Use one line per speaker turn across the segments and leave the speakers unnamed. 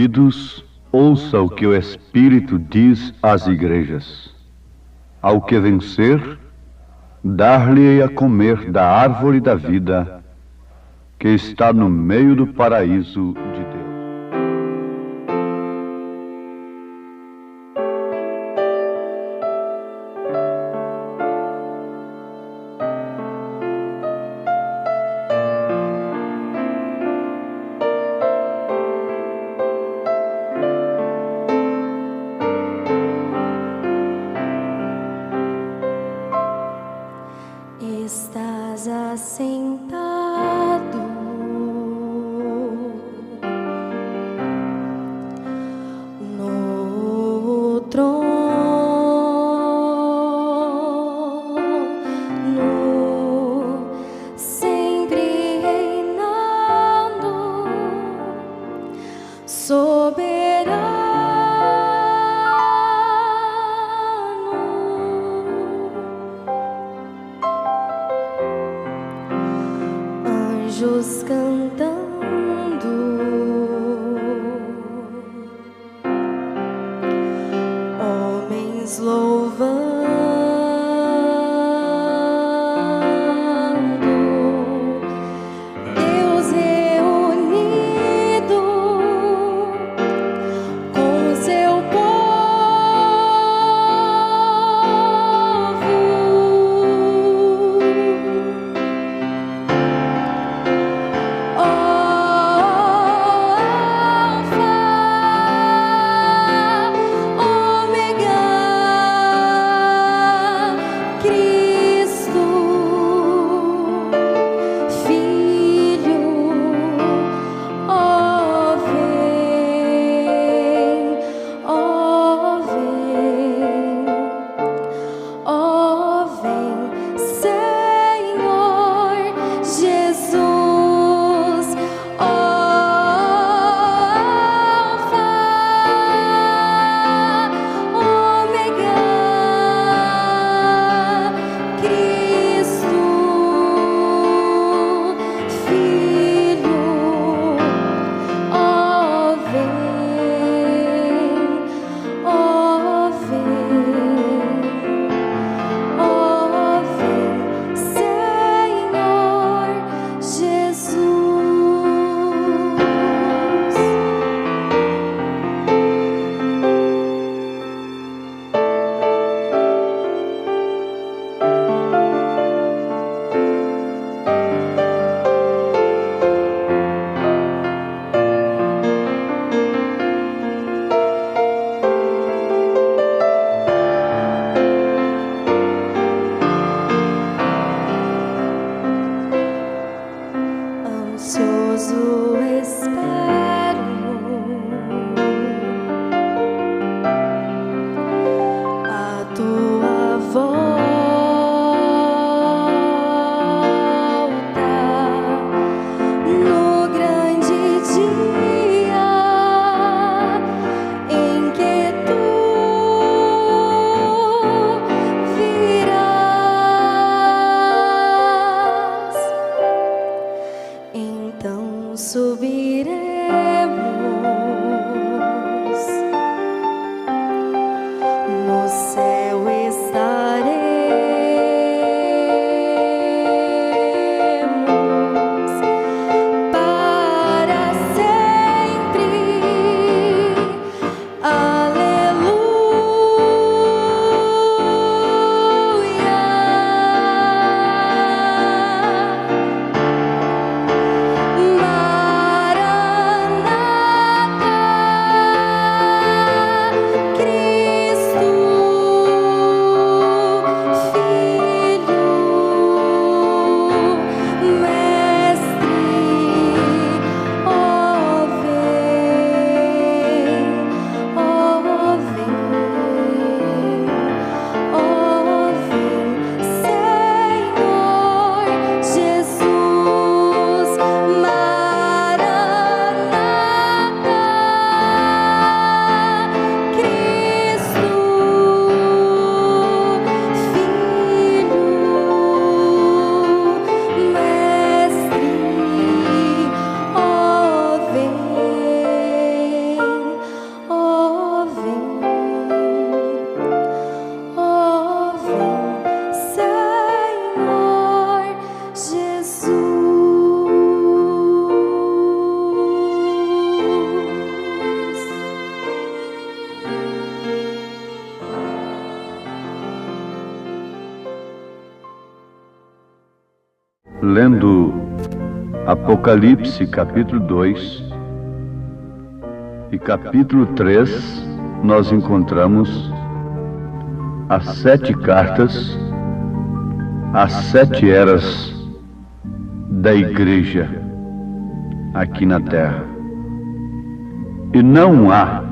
ouvidos, ouça o que o Espírito diz às igrejas. Ao que vencer, dar-lhe a comer da árvore da vida, que está no meio do paraíso de Deus.
Estás assentado no trono, sempre reinando, soberano. Anjos cantando, homens louvando, Deus reunido com seu Alfa, Ômega,
lendo Apocalipse capítulo 2 e capítulo 3, nós encontramos as 7 cartas, as 7 eras da igreja aqui na terra. E não há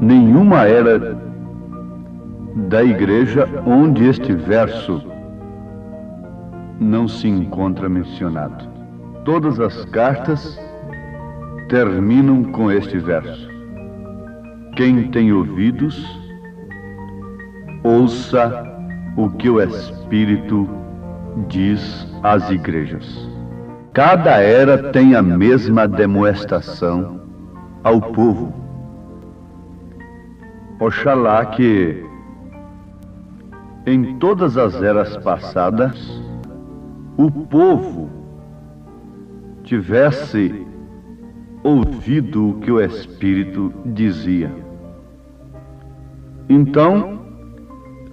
nenhuma era da igreja onde este verso não se encontra mencionado. Todas as cartas terminam com este verso: quem tem ouvidos, ouça o que o Espírito diz às igrejas. Cada era tem a mesma demonstração ao povo. Oxalá que em todas as eras passadas o povo tivesse ouvido o que o Espírito dizia. Então,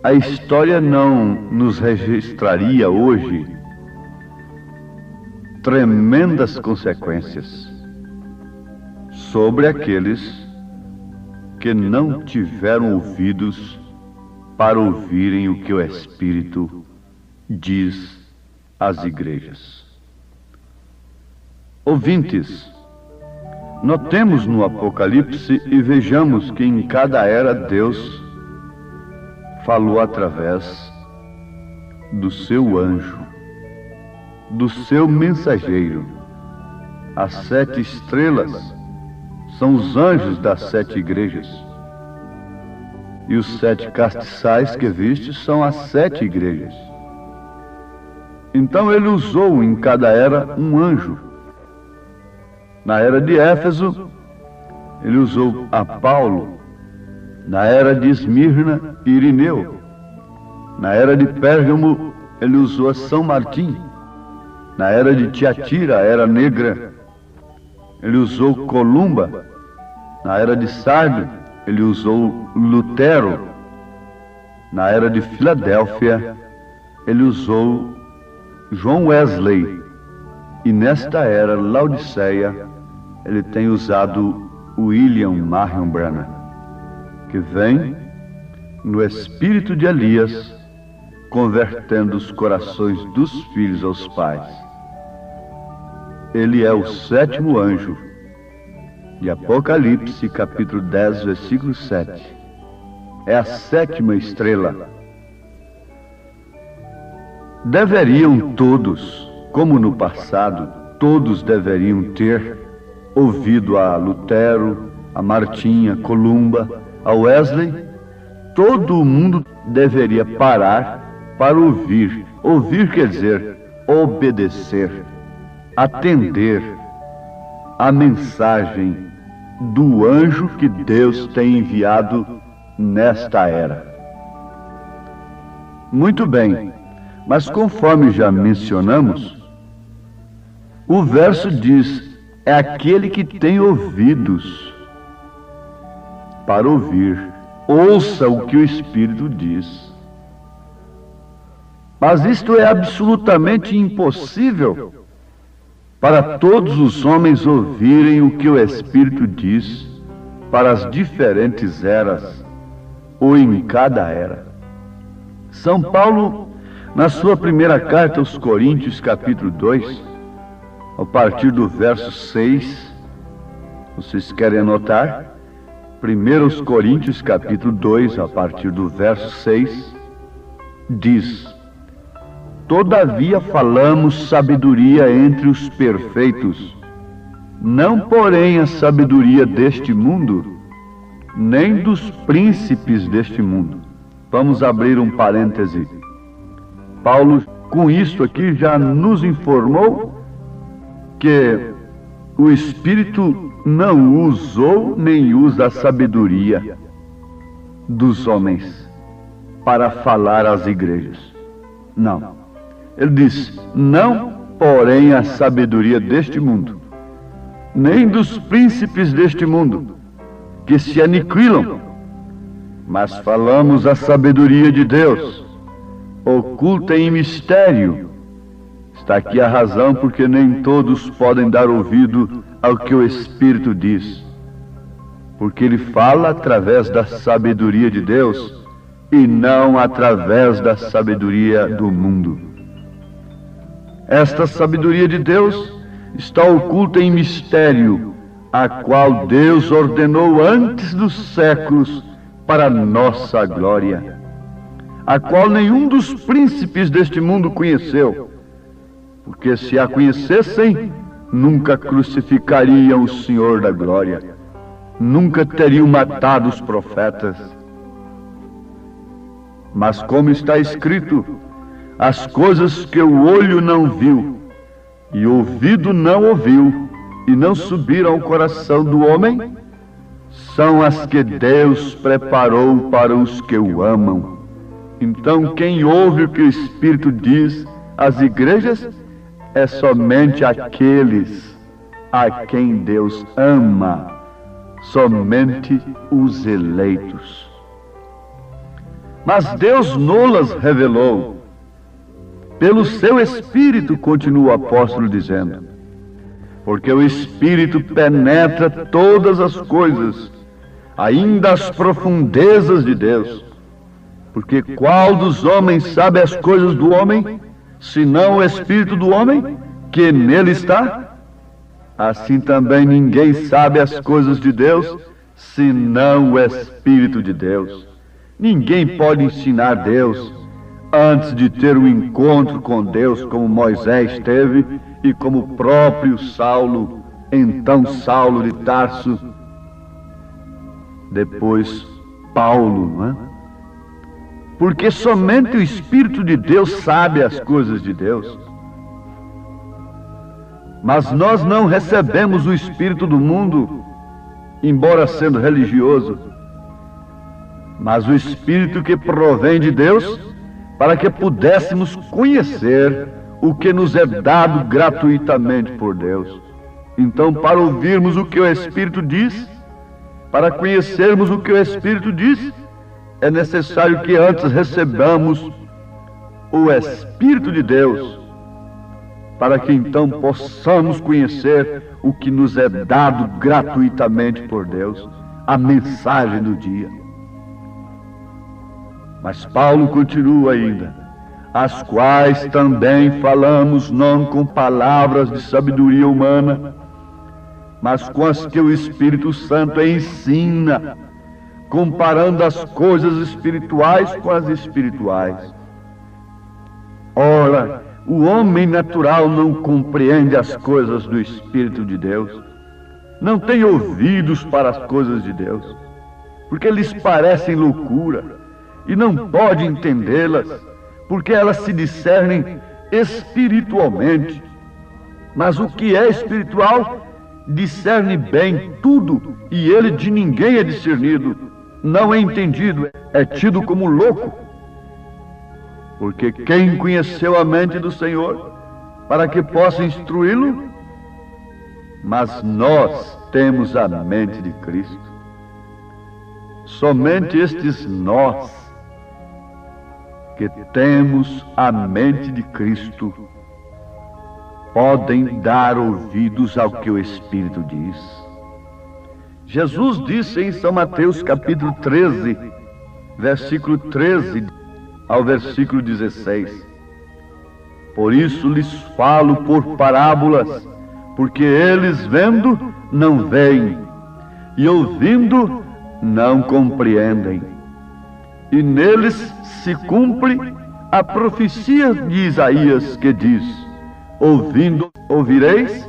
a história não nos registraria hoje tremendas consequências sobre aqueles que não tiveram ouvidos para ouvirem o que o Espírito diz às igrejas. Ouvintes, notemos no Apocalipse e vejamos que em cada era Deus falou através do seu anjo, do seu mensageiro. As 7 estrelas são os anjos das 7 igrejas. E os 7 castiçais que vistes são as 7 igrejas. Então ele usou em cada era um anjo. Na era de Éfeso, ele usou a Paulo. Na era de Esmirna, Irineu. Na era de Pérgamo, ele usou a São Martim. Na era de Tiatira, a era negra, ele usou Columba. Na era de Sardo, ele usou Lutero. Na era de Filadélfia, ele usou John Wesley. E nesta era, Laodiceia, ele tem usado William Marion Branham, que vem no espírito de Elias, convertendo os corações dos filhos aos pais. Ele é o 7º anjo de Apocalipse, capítulo 10, versículo 7. É a 7ª estrela. Deveriam todos, como no passado, todos deveriam ter ouvido a Lutero, a Martim, a Columba, a Wesley. Todo o mundo deveria parar para ouvir. Ouvir quer dizer obedecer, atender a mensagem do anjo que Deus tem enviado nesta era. Muito bem, mas conforme já mencionamos, o verso diz: é aquele que tem ouvidos para ouvir, ouça o que o Espírito diz. Mas isto é absolutamente impossível para todos os homens ouvirem o que o Espírito diz para as diferentes eras ou em cada era. São Paulo, na sua primeira carta aos Coríntios, capítulo 2, a partir do verso 6, vocês querem anotar? 1 Coríntios, capítulo 2, a partir do verso 6, diz: todavia falamos sabedoria entre os perfeitos, não porém a sabedoria deste mundo, nem dos príncipes deste mundo. Vamos abrir um parêntese. Paulo, com isto aqui, já nos informou que o Espírito não usou nem usa a sabedoria dos homens para falar às igrejas. Não. Ele diz: não, porém, a sabedoria deste mundo, nem dos príncipes deste mundo, que se aniquilam, mas falamos a sabedoria de Deus, oculta em mistério, Está aqui a razão porque nem todos podem dar ouvido ao que o Espírito diz. Porque ele fala através da sabedoria de Deus e não através da sabedoria do mundo. Esta sabedoria de Deus está oculta em mistério, a qual Deus ordenou antes dos séculos para nossa glória, a qual nenhum dos príncipes deste mundo conheceu, porque se a conhecessem, nunca crucificariam o Senhor da glória, nunca teriam matado os profetas. Mas como está escrito, as coisas que o olho não viu, e o ouvido não ouviu, e não subiram ao coração do homem, são as que Deus preparou para os que o amam. Então, quem ouve o que o Espírito diz às igrejas é somente aqueles a quem Deus ama, somente os eleitos. Mas Deus nolas revelou. Pelo seu Espírito, continua o apóstolo dizendo, porque o Espírito penetra todas as coisas, ainda as profundezas de Deus. Porque qual dos homens sabe as coisas do homem, senão o Espírito do homem, que nele está? Assim também ninguém sabe as coisas de Deus, senão o Espírito de Deus. Ninguém pode ensinar Deus antes de ter um encontro com Deus, como Moisés teve e como o próprio Saulo, então Saulo de Tarso, depois Paulo, não é? Porque somente o Espírito de Deus sabe as coisas de Deus. Mas nós não recebemos o Espírito do mundo, embora sendo religioso, mas o Espírito que provém de Deus, para que pudéssemos conhecer o que nos é dado gratuitamente por Deus. Então, para ouvirmos o que o Espírito diz, para conhecermos o que o Espírito diz, é necessário que antes recebamos o Espírito de Deus, para que então possamos conhecer o que nos é dado gratuitamente por Deus, a mensagem do dia. Mas Paulo continua ainda, as quais também falamos não com palavras de sabedoria humana, mas com as que o Espírito Santo ensina, comparando as coisas espirituais com as espirituais. Ora, o homem natural não compreende as coisas do Espírito de Deus, não tem ouvidos para as coisas de Deus, porque lhes parecem loucura, e não pode entendê-las, porque elas se discernem espiritualmente. Mas o que é espiritual discerne bem tudo, e ele de ninguém é discernido, não é entendido, é tido como louco. Porque quem conheceu a mente do Senhor, para que possa instruí-lo? Mas nós temos a mente de Cristo. Somente estes nós, que temos a mente de Cristo, podem dar ouvidos ao que o Espírito diz. Jesus disse em São Mateus capítulo 13, versículo 13 ao versículo 16, por isso lhes falo por parábolas, porque eles vendo não veem, e ouvindo não compreendem. E neles se cumpre a profecia de Isaías, que diz, ouvindo ouvireis,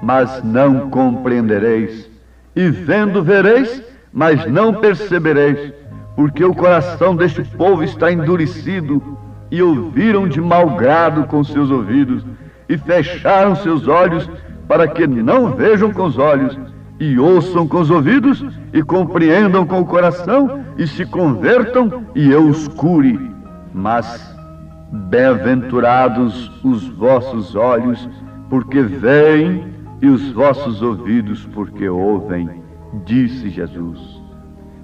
mas não compreendereis, e vendo vereis, mas não percebereis, porque o coração deste povo está endurecido, e ouviram de mau grado com seus ouvidos, e fecharam seus olhos, para que não vejam com os olhos, e ouçam com os ouvidos, e compreendam com o coração, e se convertam, e eu os cure. Mas bem-aventurados os vossos olhos, porque veem, e os vossos ouvidos, porque ouvem, disse Jesus.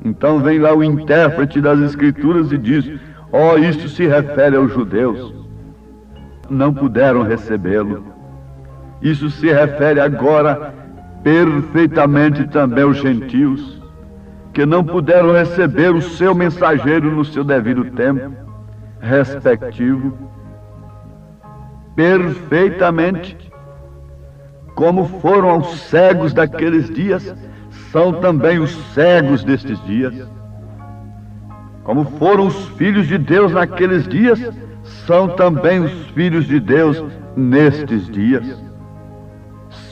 Então vem lá o intérprete das Escrituras e diz, isto se refere aos judeus. não puderam recebê-lo. Isso se refere agora perfeitamente também aos gentios, que não puderam receber o seu mensageiro no seu devido tempo respectivo. Perfeitamente, como foram os cegos daqueles dias, são também os cegos destes dias. Como foram os filhos de Deus naqueles dias, são também os filhos de Deus nestes dias.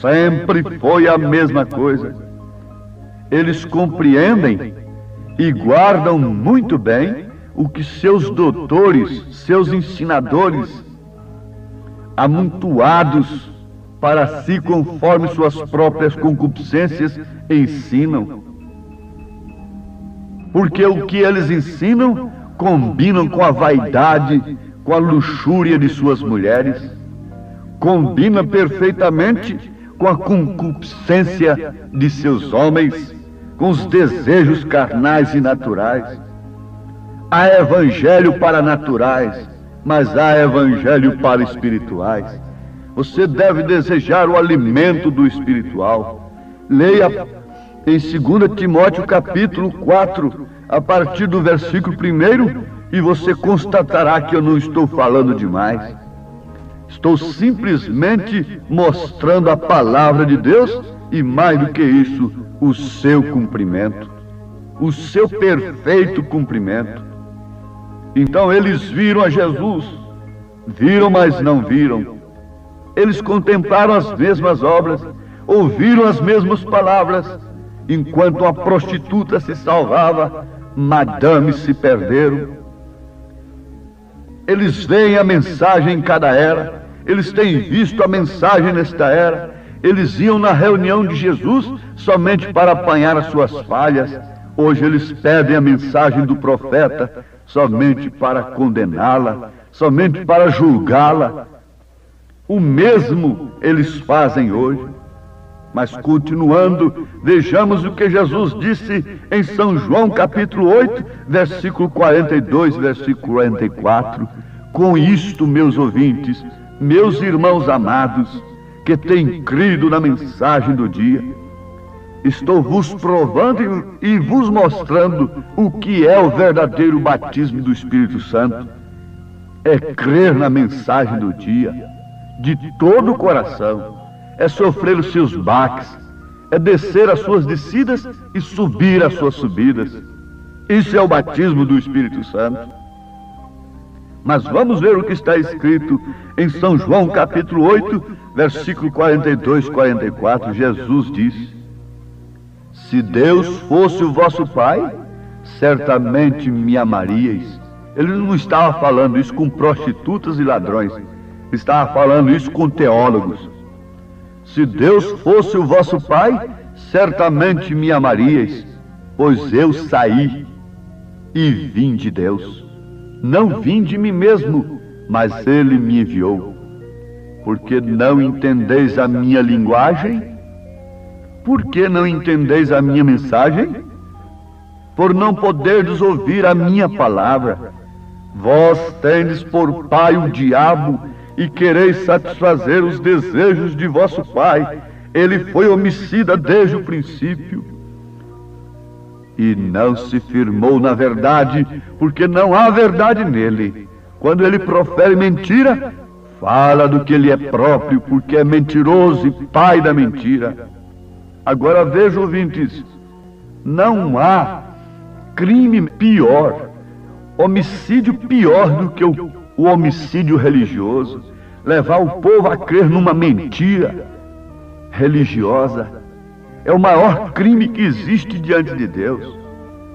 Sempre foi a mesma coisa. Eles compreendem e guardam muito bem o que seus doutores, seus ensinadores, amontoados para si conforme suas próprias concupiscências, ensinam. Porque o que eles ensinam combinam com a vaidade, com a luxúria de suas mulheres, combina perfeitamente com a concupiscência de seus homens, com os desejos carnais e naturais. Há evangelho para naturais, mas há evangelho para espirituais. Você deve desejar o alimento do espiritual. Leia em 2 Timóteo capítulo 4, a partir do versículo 1, e você constatará que eu não estou falando demais. Estou simplesmente mostrando a palavra de Deus e, mais do que isso, o seu cumprimento, o seu perfeito cumprimento. Então eles viram a Jesus, viram, mas não viram. Eles contemplaram as mesmas obras, ouviram as mesmas palavras. Enquanto a prostituta se salvava, madames se perderam. Eles veem a mensagem em cada era, eles têm visto a mensagem nesta era. Eles iam na reunião de Jesus somente para apanhar as suas falhas. Hoje eles pedem a mensagem do profeta somente para condená-la, somente para julgá-la. O mesmo eles fazem hoje. Mas continuando, vejamos o que Jesus disse em São João capítulo 8, versículo 42, versículo 44. Com isto, meus ouvintes, meus irmãos amados, que têm crido na mensagem do dia, estou vos provando e vos mostrando o que é o verdadeiro batismo do Espírito Santo. É crer na mensagem do dia, de todo o coração. É sofrer os seus baques, é descer as suas descidas e subir as suas subidas. Isso é o batismo do Espírito Santo. Mas vamos ver o que está escrito em São João capítulo 8, versículo 42, 44. Jesus disse: se Deus fosse o vosso Pai, certamente me amaríeis. Ele não estava falando isso com prostitutas e ladrões, estava falando isso com teólogos. Se Deus fosse o vosso Pai, certamente me amaríeis, pois eu saí e vim de Deus. Não vim de mim mesmo, mas Ele me enviou. Porque não entendeis a minha linguagem? Por que não entendeis a minha mensagem? Por não poderdes ouvir a minha palavra. Vós tendes por pai o diabo, e quereis satisfazer os desejos de vosso pai. Ele foi homicida desde o princípio e não se firmou na verdade, porque não há verdade nele. Quando ele profere mentira, fala do que ele é próprio, porque é mentiroso e pai da mentira. Agora veja, ouvintes, não há crime pior, homicídio pior do que o homicídio religioso. Levar o povo a crer numa mentira religiosa é o maior crime que existe diante de Deus,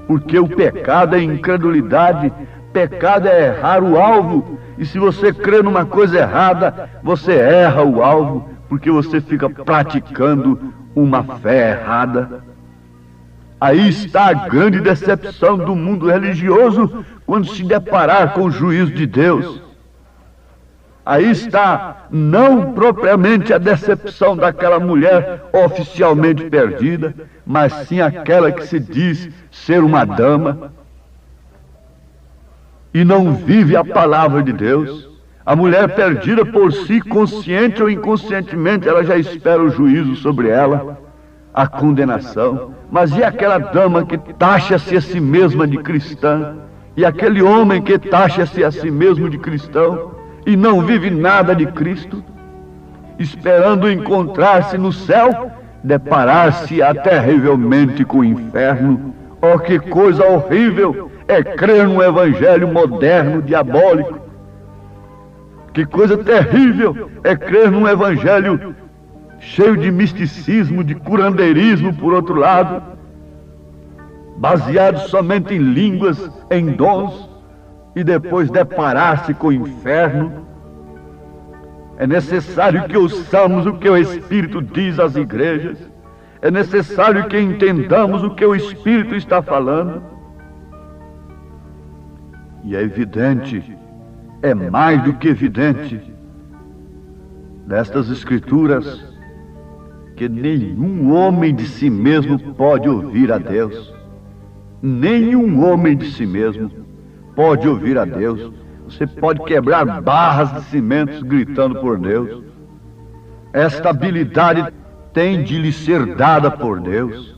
porque o pecado é incredulidade, pecado é errar o alvo, e se você crê numa coisa errada, você erra o alvo, porque você fica praticando uma fé errada. Aí está a grande decepção do mundo religioso quando se deparar com o juízo de Deus. Aí está não propriamente a decepção daquela mulher oficialmente perdida, mas sim aquela que se diz ser uma dama e não vive a palavra de Deus. A mulher perdida por si, consciente ou inconscientemente, ela já espera o juízo sobre ela, a condenação. Mas e aquela dama que taxa-se a si mesma de cristã? E aquele homem que taxa-se a si mesmo de cristão e não vive nada de Cristo, esperando encontrar-se no céu, deparar-se terrivelmente com o inferno? Oh, que coisa horrível é crer num evangelho moderno, diabólico. Que coisa terrível é crer num evangelho cheio de misticismo, de curandeirismo, por outro lado, baseado somente em línguas, em dons, e depois deparar-se com o inferno. É necessário que ouçamos o que o Espírito diz às igrejas. É necessário que entendamos o que o Espírito está falando. E é evidente, é mais do que evidente, nestas Escrituras, que nenhum homem de si mesmo pode ouvir a Deus. Nenhum homem de si mesmo pode ouvir a Deus. Você pode quebrar barras de cimentos gritando por Deus. Esta habilidade tem de lhe ser dada por Deus,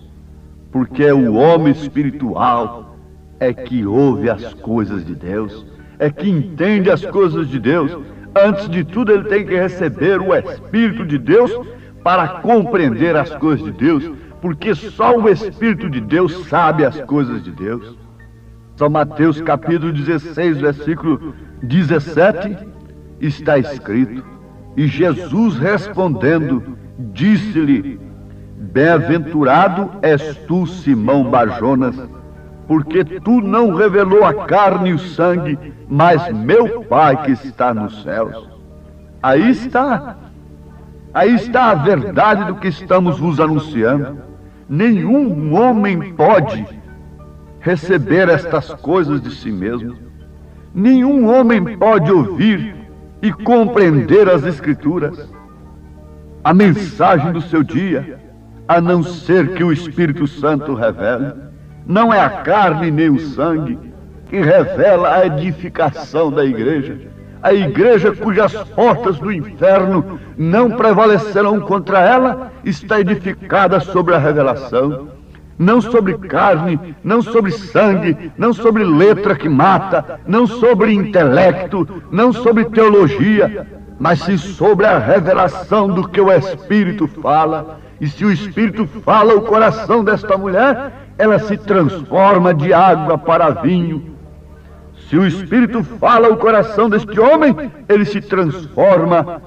porque o homem espiritual é que ouve as coisas de Deus, é que entende as coisas de Deus. Antes de tudo, ele tem que receber o Espírito de Deus para compreender as coisas de Deus, porque só o Espírito de Deus sabe as coisas de Deus. São Mateus capítulo 16, versículo 17, está escrito: e Jesus respondendo, disse-lhe: bem-aventurado és tu, Simão Barjonas, porque tu não revelou a carne e o sangue, mas meu Pai que está nos céus. Aí está a verdade do que estamos vos anunciando. Nenhum homem pode receber estas coisas de si mesmo. Nenhum homem pode ouvir e compreender as Escrituras, a mensagem do seu dia, a não ser que o Espírito Santo revele. Não é a carne nem o sangue que revela a edificação da igreja. A igreja cujas portas do inferno não prevalecerão contra ela está edificada sobre a revelação. Não sobre carne, não sobre sangue, não sobre letra que mata, não sobre intelecto, não sobre teologia, mas sim sobre a revelação do que o Espírito fala. E se o Espírito fala o coração desta mulher, ela se transforma de água para vinho. Se o Espírito fala o coração deste homem, ele se transforma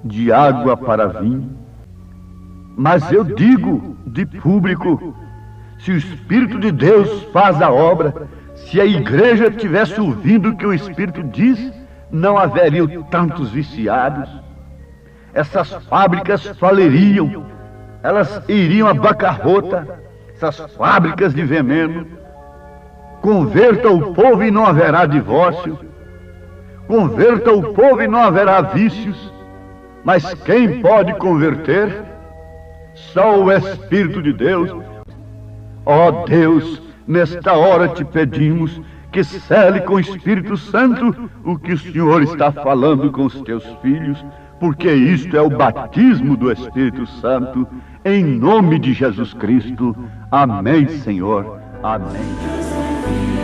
de água para vinho. Mas eu digo de público, se o Espírito de Deus faz a obra, se a igreja tivesse ouvido o que o Espírito diz, não haveriam tantos viciados. Essas fábricas faliriam, elas iriam à bancarrota, essas fábricas de veneno. Converta o povo e não haverá divórcio. Converta o povo e não haverá vícios. Mas quem pode converter? Só o Espírito de Deus. Ó Deus, nesta hora te pedimos que cele com o Espírito Santo o que o Senhor está falando com os teus filhos, porque isto é o batismo do Espírito Santo, em nome de Jesus Cristo. Amém, Senhor. Amém.